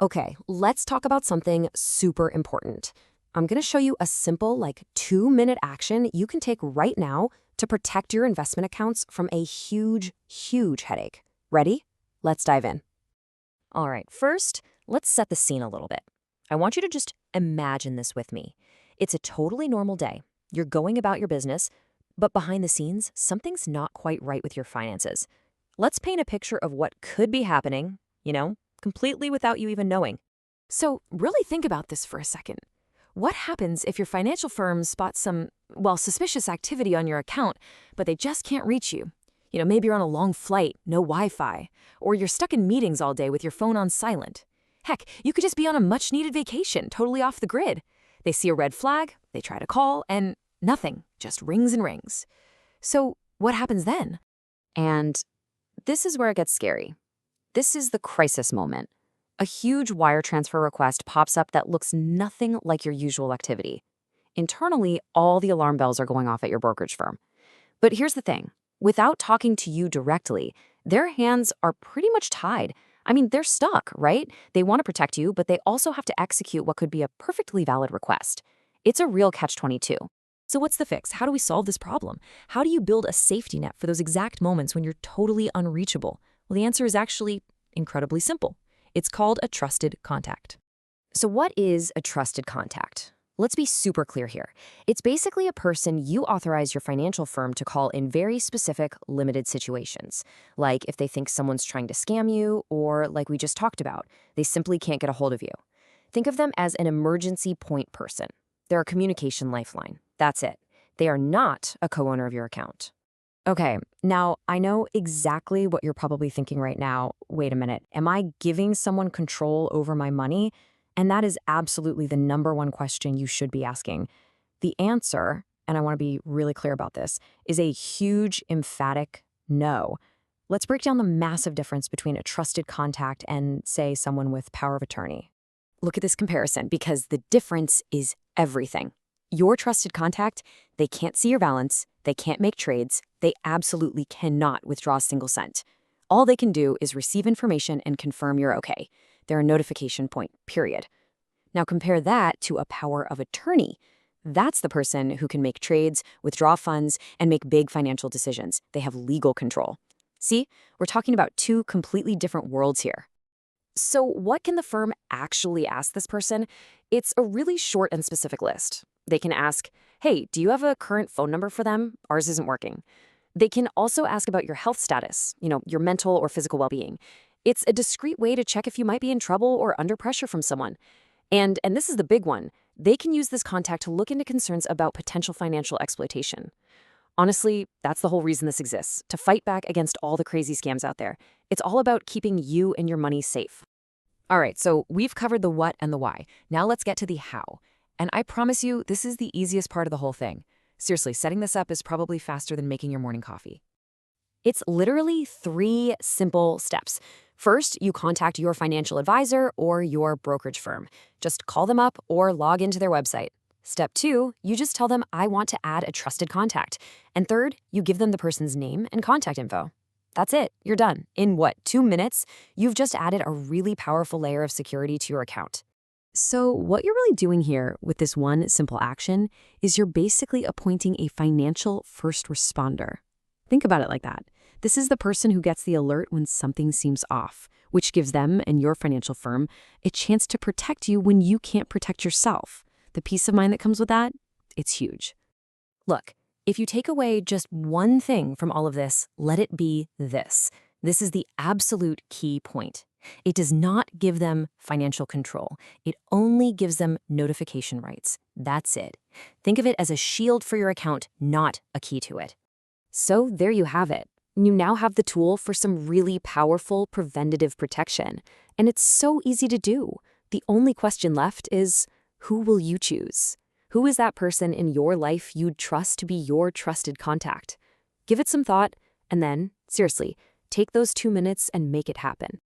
Okay, let's talk about something super important. I'm going to show you a simple, 2-minute action you can take right now to protect your investment accounts from a huge, huge headache. Ready? Let's dive in. All right, first, let's set the scene a little bit. I want you to just imagine this with me. It's a totally normal day. You're going about your business, but behind the scenes, something's not quite right with your finances. Let's paint a picture of what could be happening, completely without you even knowing. So, really think about this for a second. What happens if your financial firm spots some, suspicious activity on your account, but they just can't reach you? Maybe you're on a long flight, no Wi-Fi, or you're stuck in meetings all day with your phone on silent. Heck, you could just be on a much-needed vacation, totally off the grid. They see a red flag, they try to call, and nothing, just rings and rings. So, what happens then? And this is where it gets scary. This is the crisis moment. A huge wire transfer request pops up that looks nothing like your usual activity. Internally, all the alarm bells are going off at your brokerage firm. But here's the thing. Without talking to you directly, their hands are pretty much tied. I mean, they're stuck, right? They want to protect you, but they also have to execute what could be a perfectly valid request. It's a real catch-22. So what's the fix? How do we solve this problem? How do you build a safety net for those exact moments when you're totally unreachable? Well, the answer is actually incredibly simple. It's called a trusted contact. So what is a trusted contact? Let's be super clear here. It's basically a person you authorize your financial firm to call in very specific, limited situations. Like if they think someone's trying to scam you, or like we just talked about, they simply can't get a hold of you. Think of them as an emergency point person. They're a communication lifeline. That's it. They are not a co-owner of your account. Okay, now I know exactly what you're probably thinking right now. Wait a minute, am I giving someone control over my money? And that is absolutely the number one question you should be asking. The answer, and I want to be really clear about this, is a huge, emphatic no. Let's break down the massive difference between a trusted contact and, say, someone with power of attorney. Look at this comparison because the difference is everything. Your trusted contact, they can't see your balance, they can't make trades, they absolutely cannot withdraw a single cent. All they can do is receive information and confirm you're okay. They're a notification point, period. Now compare that to a power of attorney. That's the person who can make trades, withdraw funds, and make big financial decisions. They have legal control. See, we're talking about two completely different worlds here. So what can the firm actually ask this person? It's a really short and specific list. They can ask, hey, do you have a current phone number for them? Ours isn't working. They can also ask about your health status, your mental or physical well-being. It's a discreet way to check if you might be in trouble or under pressure from someone. And this is the big one. They can use this contact to look into concerns about potential financial exploitation. Honestly, that's the whole reason this exists, to fight back against all the crazy scams out there. It's all about keeping you and your money safe. All right, so we've covered the what and the why. Now let's get to the how. And I promise you, this is the easiest part of the whole thing. Seriously, setting this up is probably faster than making your morning coffee. It's literally 3 simple steps. First, you contact your financial advisor or your brokerage firm. Just call them up or log into their website. Step 2, you just tell them, I want to add a trusted contact. And third, you give them the person's name and contact info. That's it. You're done. In 2 minutes, you've just added a really powerful layer of security to your account. So what you're really doing here with this one simple action is you're basically appointing a financial first responder. Think about it like that. This is the person who gets the alert when something seems off, which gives them and your financial firm a chance to protect you when you can't protect yourself. The peace of mind that comes with that, it's huge. Look, if you take away just one thing from all of this, let it be this. This is the absolute key point. It does not give them financial control. It only gives them notification rights. That's it. Think of it as a shield for your account, not a key to it. So there you have it. You now have the tool for some really powerful preventative protection. And it's so easy to do. The only question left is, who will you choose? Who is that person in your life you'd trust to be your trusted contact? Give it some thought, and then, seriously, take those 2 minutes and make it happen.